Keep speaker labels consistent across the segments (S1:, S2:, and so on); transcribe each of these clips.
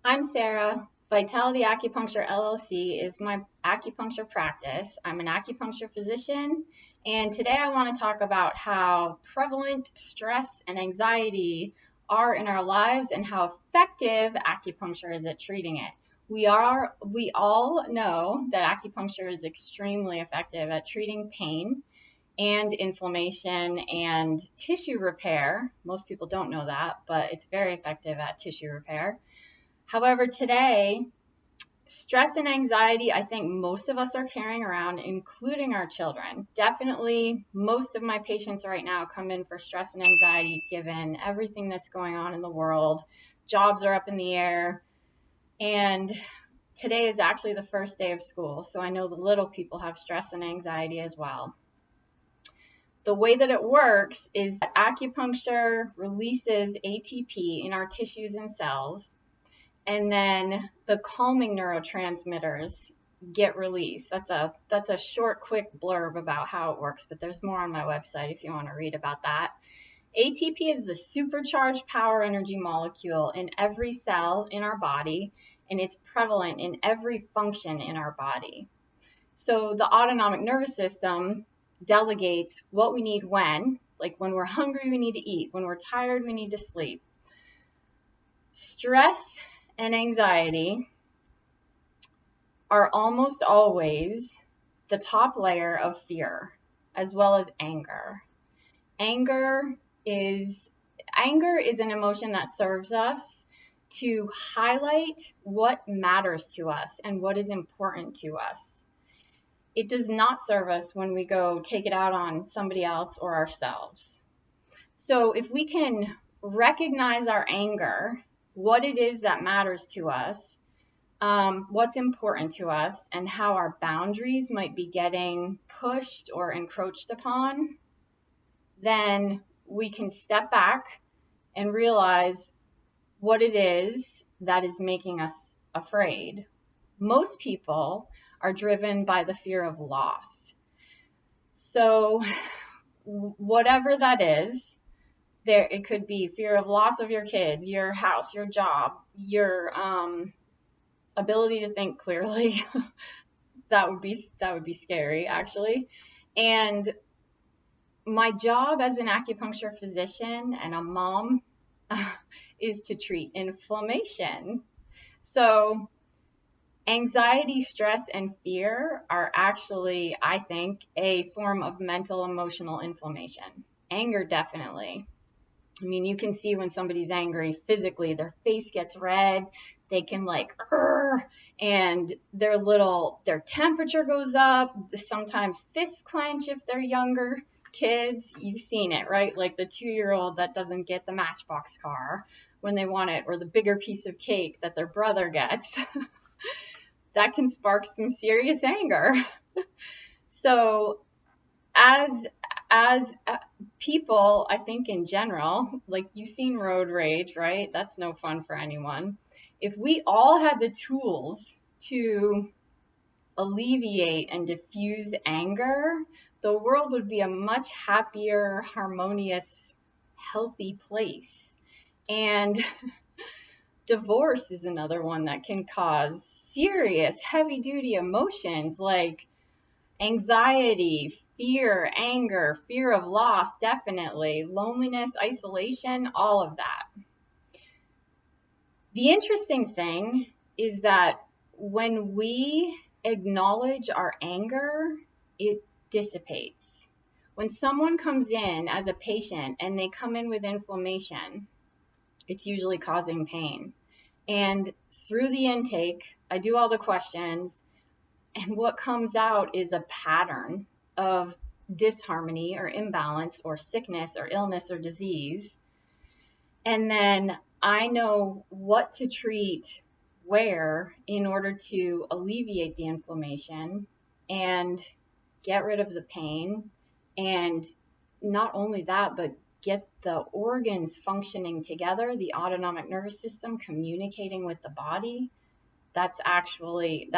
S1: I'm Sarah. Vitality Acupuncture LLC is my acupuncture practice. I'm an acupuncture physician, and today I want to talk about how prevalent stress and anxiety are in our lives and how effective acupuncture is at treating it. We all know that acupuncture is extremely effective at treating pain and inflammation and tissue repair. Most people don't know that, but it's very effective at tissue repair. However, today, stress and anxiety, I think most of us are carrying around, including our children. Definitely, most of my patients right now come in for stress and anxiety given everything that's going on in the world. Jobs are up in the air, and today is actually the first day of school, so I know the little people have stress and anxiety as well. The way that it works is that acupuncture releases ATP in our tissues and cells, and then the calming neurotransmitters get released. That's a short, quick blurb about how it works, but there's more on my website if you want to read about that. ATP is the supercharged power energy molecule in every cell in our body, and it's prevalent in every function in our body. So the autonomic nervous system delegates what we need when, like when we're hungry, we need to eat. When we're tired, we need to sleep. Stress and anxiety are almost always the top layer of fear, as well as anger. Anger is an emotion that serves us to highlight what matters to us and what is important to us. It does not serve us when we go take it out on somebody else or ourselves. So if we can recognize our anger, what it is that matters to us, what's important to us, and how our boundaries might be getting pushed or encroached upon, then we can step back and realize what it is that is making us afraid. Most people are driven by the fear of loss. So whatever that is, it could be fear of loss of your kids, your house, your job, your ability to think clearly. that would be scary, actually. And my job as an acupuncture physician and a mom is to treat inflammation. So anxiety, stress, and fear are actually, I think, a form of mental emotional inflammation. Anger, definitely. I mean, you can see when somebody's angry physically, their face gets red, they can and their temperature goes up, sometimes fists clench if they're younger kids. You've seen it, right? Like the 2-year-old that doesn't get the Matchbox car when they want it, or the bigger piece of cake that their brother gets. That can spark some serious anger. So as people, I think in general, like you've seen road rage, right? That's no fun for anyone. If we all had the tools to alleviate and diffuse anger, the world would be a much happier, harmonious, healthy place. And divorce is another one that can cause serious, heavy-duty emotions like anxiety, fear, anger, fear of loss, definitely, loneliness, isolation, all of that. The interesting thing is that when we acknowledge our anger, it dissipates. When someone comes in as a patient and they come in with inflammation, it's usually causing pain. And through the intake, I do all the questions, and what comes out is a pattern of disharmony or imbalance or sickness or illness or disease. And then I know what to treat where in order to alleviate the inflammation and get rid of the pain. And not only that, but get the organs functioning together, the autonomic nervous system communicating with the body. That actually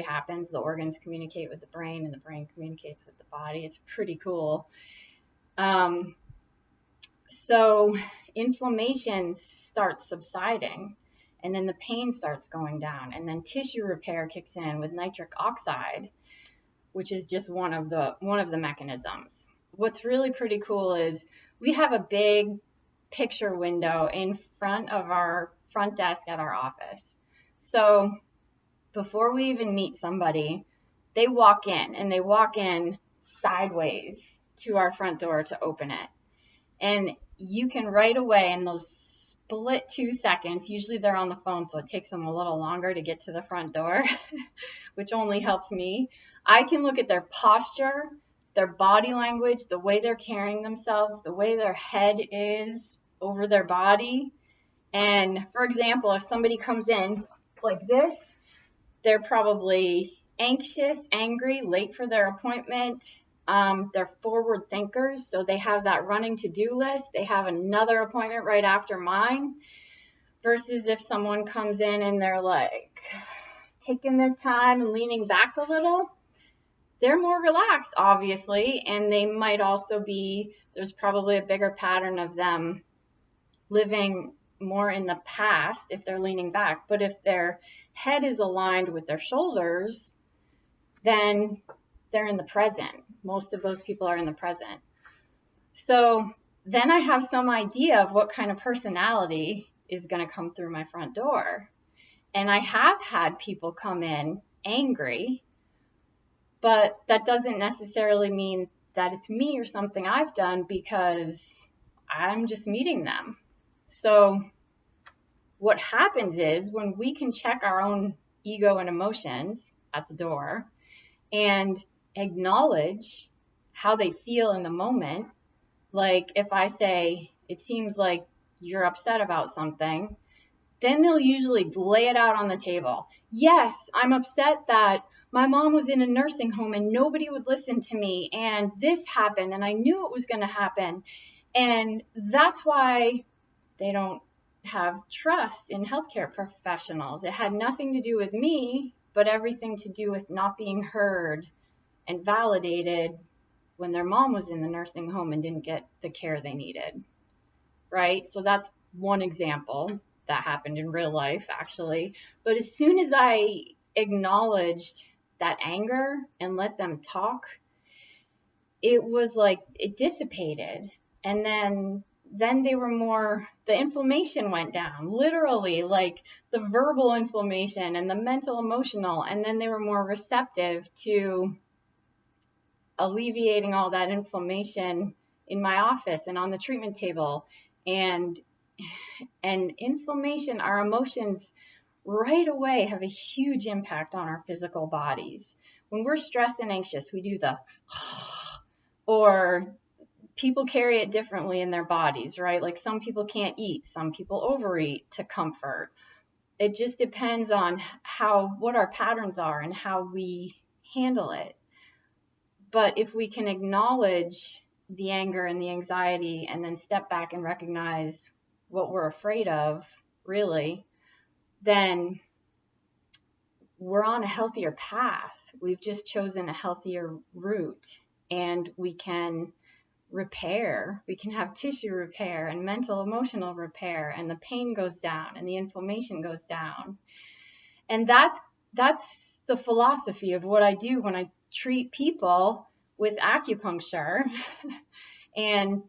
S1: happens. The organs communicate with the brain and the brain communicates with the body. It's pretty cool. So inflammation starts subsiding. and then the pain starts going down, and then tissue repair kicks in with nitric oxide, which is just one of the mechanisms. What's really pretty cool is we have a big picture window in front of our front desk at our office. So before we even meet somebody, they walk in sideways to our front door to open it. And you can right away in those split 2 seconds, usually they're on the phone, so it takes them a little longer to get to the front door, which only helps me. I can look at their posture, their body language, the way they're carrying themselves, the way their head is over their body. And for example, if somebody comes in like this, they're probably anxious, angry, late for their appointment. They're forward thinkers, so they have that running to-do list. They have another appointment right after mine, versus if someone comes in and they're like taking their time and leaning back a little, they're more relaxed, obviously, and they might also there's probably a bigger pattern of them living more in the past if they're leaning back. But if their head is aligned with their shoulders, then they're in the present. Most of those people are in the present. So then I have some idea of what kind of personality is going to come through my front door. And I have had people come in angry, but that doesn't necessarily mean that it's me or something I've done, because I'm just meeting them. So what happens is when we can check our own ego and emotions at the door and acknowledge how they feel in the moment, like if I say, it seems like you're upset about something, then they'll usually lay it out on the table. Yes, I'm upset that my mom was in a nursing home and nobody would listen to me, and this happened and I knew it was going to happen. And that's why they don't have trust in healthcare professionals. It had nothing to do with me, but everything to do with not being heard and validated when their mom was in the nursing home and didn't get the care they needed, right? So that's one example that happened in real life, actually. But as soon as I acknowledged that anger and let them talk, it was like it dissipated. And then they were more, the inflammation went down, literally, like the verbal inflammation and the mental, emotional, and then they were more receptive to alleviating all that inflammation in my office and on the treatment table. And inflammation, our emotions right away have a huge impact on our physical bodies. When we're stressed and anxious, we do the, or people carry it differently in their bodies, right? Like some people can't eat, some people overeat to comfort. It just depends on what our patterns are and how we handle it. But if we can acknowledge the anger and the anxiety and then step back and recognize what we're afraid of, really, then we're on a healthier path. We've just chosen a healthier route, and we can repair. We can have tissue repair and mental, emotional repair, and the pain goes down and the inflammation goes down. And that's the philosophy of what I do when I treat people with acupuncture. And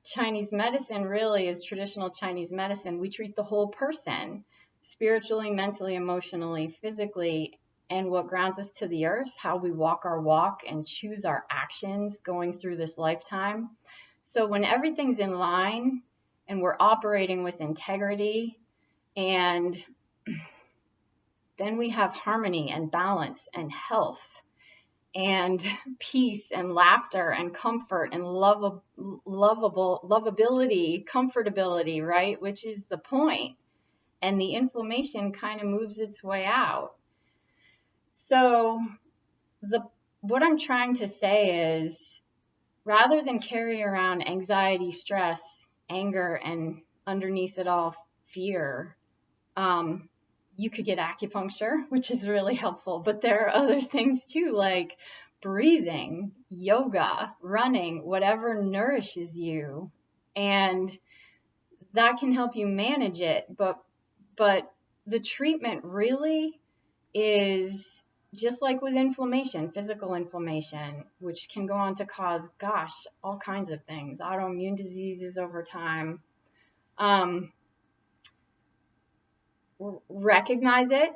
S1: Chinese medicine really is traditional Chinese medicine. We treat the whole person, spiritually, mentally, emotionally, physically, and what grounds us to the earth, how we walk our walk and choose our actions going through this lifetime. So when everything's in line and we're operating with integrity, and then we have harmony and balance and health and peace and laughter and comfort and lovability, comfortability, right? Which is the point. And the inflammation kind of moves its way out. So what I'm trying to say is, rather than carry around anxiety, stress, anger, and underneath it all, fear, you could get acupuncture, which is really helpful. But there are other things too, like breathing, yoga, running, whatever nourishes you. And that can help you manage it. But the treatment really is just like with inflammation, physical inflammation, which can go on to cause, gosh, all kinds of things, autoimmune diseases over time. Recognize it,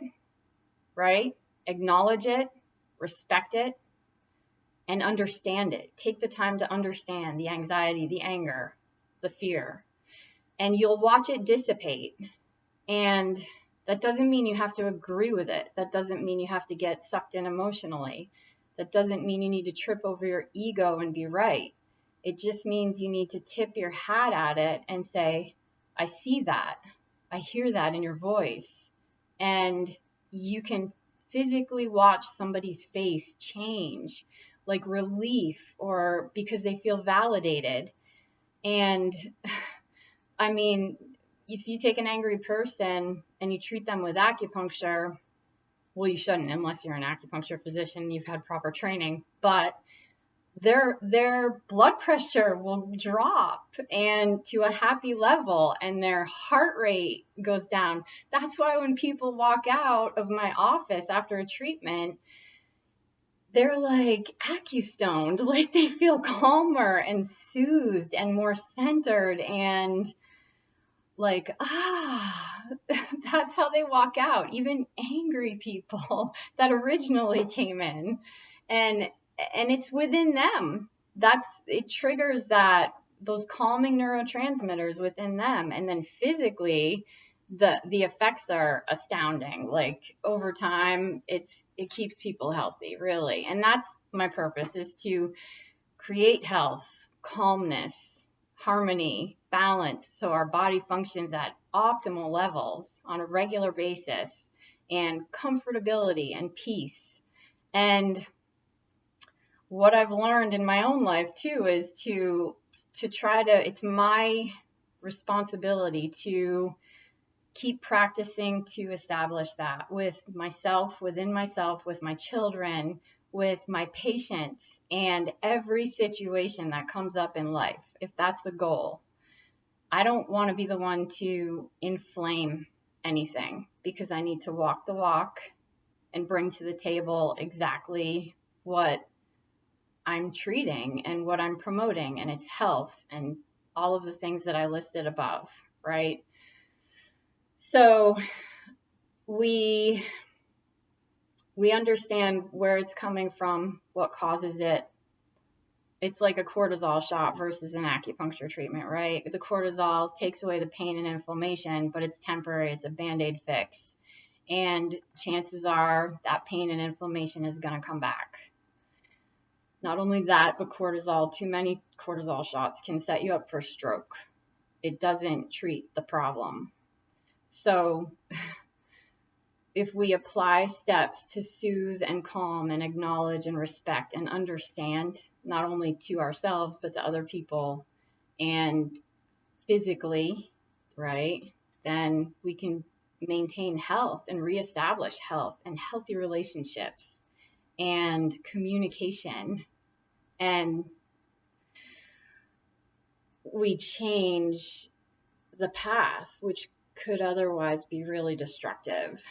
S1: right? Acknowledge it, respect it, and understand it. Take the time to understand the anxiety, the anger, the fear, and you'll watch it dissipate. And that doesn't mean you have to agree with it. That doesn't mean you have to get sucked in emotionally. That doesn't mean you need to trip over your ego and be right. It just means you need to tip your hat at it and say, I see that. I hear that in your voice. And you can physically watch somebody's face change, like relief, or because they feel validated. And I mean, if you take an angry person and you treat them with acupuncture, well, you shouldn't unless you're an acupuncture physician and you've had proper training, but their blood pressure will drop and to a happy level, and their heart rate goes down. That's why when people walk out of my office after a treatment, they're like acustoned, like they feel calmer and soothed and more centered, and like, that's how they walk out. Even angry people that originally came in, and it's within them. It triggers those calming neurotransmitters within them. And then physically, the effects are astounding. Like over time, it keeps people healthy, really. And that's my purpose, is to create health, calmness, harmony, balance, so our body functions at optimal levels on a regular basis, and comfortability and peace. And what I've learned in my own life too is to try to, it's my responsibility to keep practicing to establish that with myself, within myself, with my children, with my patients, and every situation that comes up in life, if that's the goal. I don't want to be the one to inflame anything, because I need to walk the walk and bring to the table exactly what I'm treating and what I'm promoting, and it's health and all of the things that I listed above, right? So we understand where it's coming from, what causes it. It's like a cortisol shot versus an acupuncture treatment, right? The cortisol takes away the pain and inflammation, but it's temporary. It's a Band-Aid fix. And chances are that pain and inflammation is going to come back. Not only that, but too many cortisol shots can set you up for stroke. It doesn't treat the problem. So if we apply steps to soothe and calm and acknowledge and respect and understand, not only to ourselves, but to other people and physically, right, then we can maintain health and reestablish health and healthy relationships and communication. And we change the path, which could otherwise be really destructive.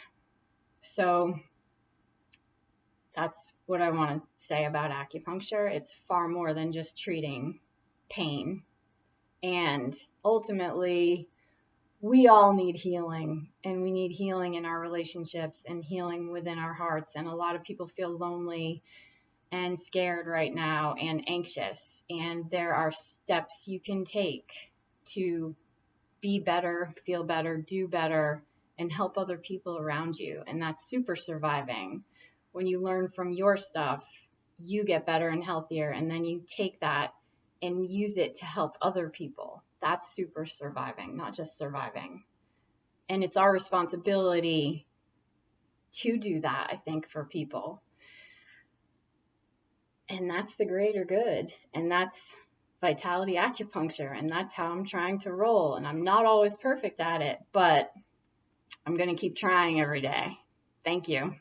S1: So that's what I want to say about acupuncture. It's far more than just treating pain. And ultimately, we all need healing, and we need healing in our relationships and healing within our hearts. And a lot of people feel lonely and scared right now and anxious. And there are steps you can take to be better, feel better, do better, and help other people around you. And that's super surviving. When you learn from your stuff, you get better and healthier, and then you take that and use it to help other people. That's super surviving, not just surviving. And it's our responsibility to do that, I think, for people. And that's the greater good. And that's Vitality Acupuncture. And that's how I'm trying to roll. And I'm not always perfect at it, but I'm going to keep trying every day. Thank you.